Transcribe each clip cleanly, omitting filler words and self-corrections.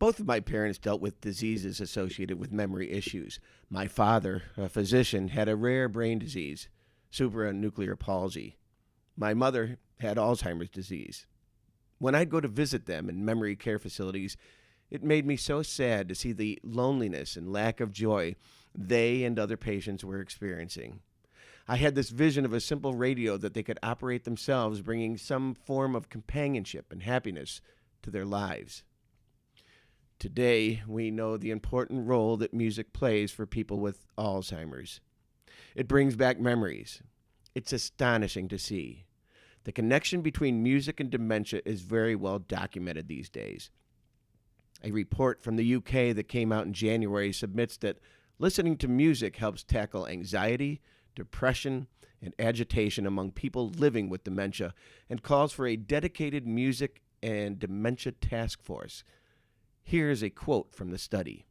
Both of my parents dealt with diseases associated with memory issues. My father, a physician, had a rare brain disease, supranuclear palsy. My mother had Alzheimer's disease. When I'd go to visit them in memory care facilities, it made me so sad to see the loneliness and lack of joy they and other patients were experiencing. I had this vision of a simple radio that they could operate themselves, bringing some form of companionship and happiness to their lives. Today, we know the important role that music plays for people with Alzheimer's. It brings back memories. It's astonishing to see. The connection between music and dementia is very well documented these days. A report from the UK that came out in January submits that listening to music helps tackle anxiety, depression, and agitation among people living with dementia, and calls for a dedicated music and dementia task force. Here's a quote from the study.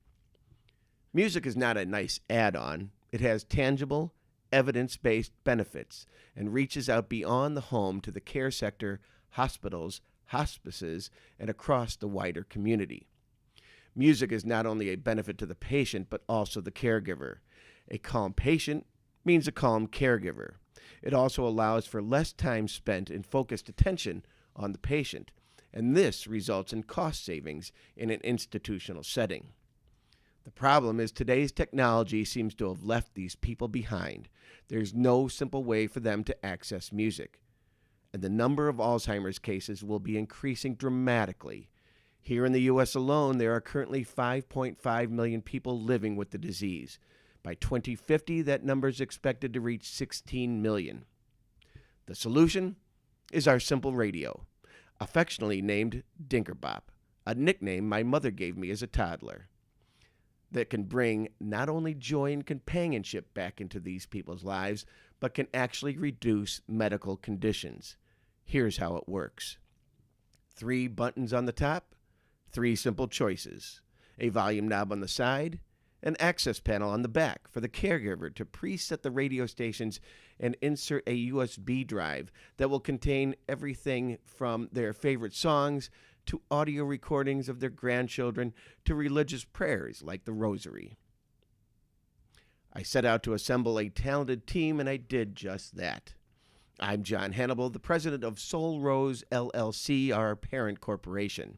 Music is not a nice add-on. It has tangible, evidence-based benefits and reaches out beyond the home to the care sector, hospitals, hospices, and across the wider community. Music is not only a benefit to the patient, but also the caregiver. A calm patient means a calm caregiver. It also allows for less time spent in focused attention on the patient, and this results in cost savings in an institutional setting. The problem is today's technology seems to have left these people behind. There's no simple way for them to access music, and the number of Alzheimer's cases will be increasing dramatically. Here in the U.S. alone, there are currently 5.5 million people living with the disease. By 2050, that number is expected to reach 16 million. The solution is our simple radio, affectionately named DinkerBop, a nickname my mother gave me as a toddler, that can bring not only joy and companionship back into these people's lives, but can actually reduce medical conditions. Here's how it works. 3 buttons on the top, 3 simple choices, a volume knob on the side, an access panel on the back for the caregiver to preset the radio stations and insert a USB drive that will contain everything from their favorite songs to audio recordings of their grandchildren to religious prayers like the Rosary. I set out to assemble a talented team, and I did just that. I'm John Hannibal, the president of Soul Rose LLC, our parent corporation.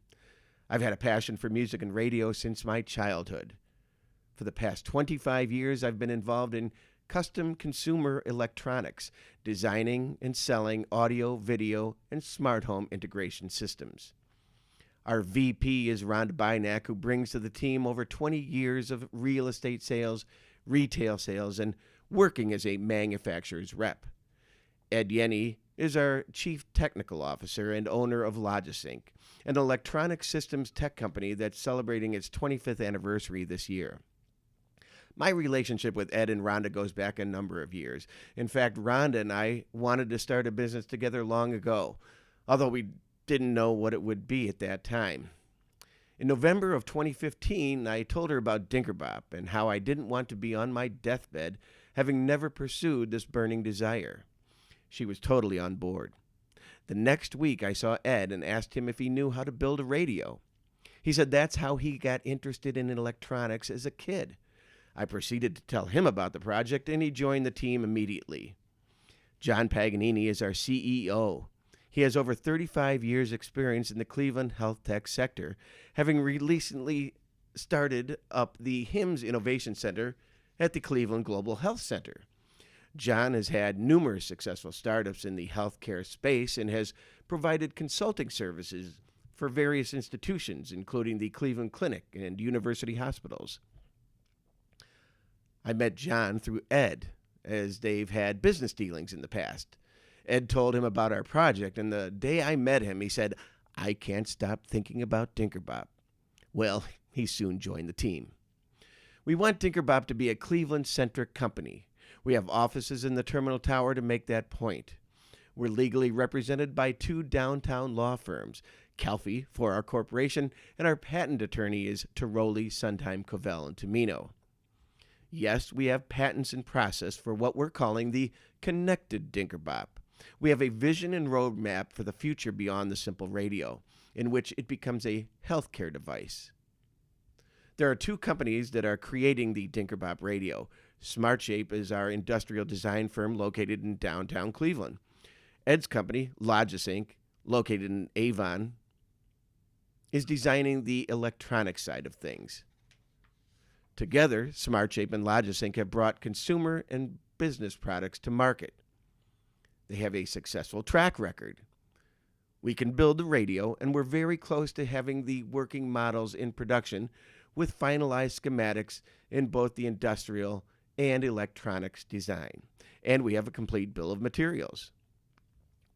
I've had a passion for music and radio since my childhood. For the past 25 years, I've been involved in custom consumer electronics, designing and selling audio, video, and smart home integration systems. Our VP is Rhonda Bynack, who brings to the team over 20 years of real estate sales, retail sales, and working as a manufacturer's rep. Ed Yenny is our Chief Technical Officer and owner of Logisync, an electronic systems tech company that's celebrating its 25th anniversary this year. My relationship with Ed and Rhonda goes back a number of years. In fact, Rhonda and I wanted to start a business together long ago, although we didn't know what it would be at that time. In November of 2015, I told her about DinkerBop and how I didn't want to be on my deathbed, having never pursued this burning desire. She was totally on board. The next week, I saw Ed and asked him if he knew how to build a radio. He said that's how he got interested in electronics as a kid. I proceeded to tell him about the project, and he joined the team immediately. John Paganini is our CEO. He has over 35 years' experience in the Cleveland health tech sector, having recently started up the HIMSS Innovation Center at the Cleveland Global Health Center. John has had numerous successful startups in the healthcare space and has provided consulting services for various institutions, including the Cleveland Clinic and university hospitals. I met John through Ed, as they've had business dealings in the past. Ed told him about our project, and the day I met him, he said, "I can't stop thinking about DinkerBop." Well, he soon joined the team. We want DinkerBop to be a Cleveland-centric company. We have offices in the Terminal Tower to make that point. We're legally represented by 2 downtown law firms, Calfee for our corporation, and our patent attorney is Tiroli, Sondheim, Covell, and Tomino. Yes, we have patents in process for what we're calling the connected DinkerBop. We have a vision and roadmap for the future beyond the simple radio, in which it becomes a healthcare device. There are two companies that are creating the DinkerBop Radio. SmartShape is our industrial design firm located in downtown Cleveland. Ed's company, Logis Inc., located in Avon, is designing the electronic side of things. Together, SmartShape and Logis Inc. have brought consumer and business products to market. They have a successful track record. We can build the radio, and we're very close to having the working models in production with finalized schematics in both the industrial and electronics design. And we have a complete bill of materials.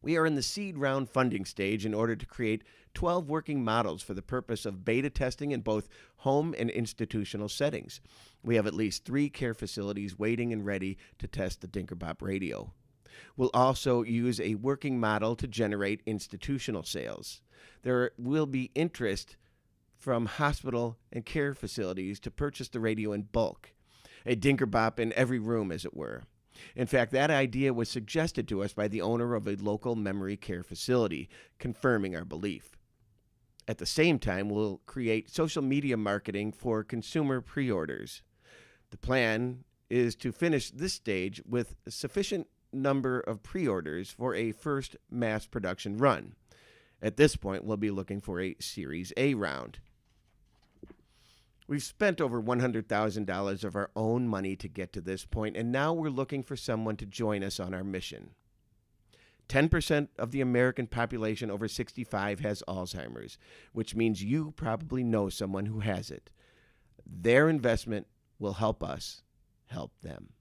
We are in the seed round funding stage in order to create 12 working models for the purpose of beta testing in both home and institutional settings. We have at least 3 care facilities waiting and ready to test the DinkerBop Radio. We'll also use a working model to generate institutional sales. There will be interest from hospital and care facilities to purchase the radio in bulk, a DinkerBop in every room, as it were. In fact, that idea was suggested to us by the owner of a local memory care facility, confirming our belief. At the same time, we'll create social media marketing for consumer pre-orders. The plan is to finish this stage with a sufficient number of pre-orders for a first mass production run. At this point, we'll be looking for a Series A round. We've spent over $100,000 of our own money to get to this point, and now we're looking for someone to join us on our mission. 10% of the American population over 65 has Alzheimer's, which means you probably know someone who has it. Their investment will help us help them.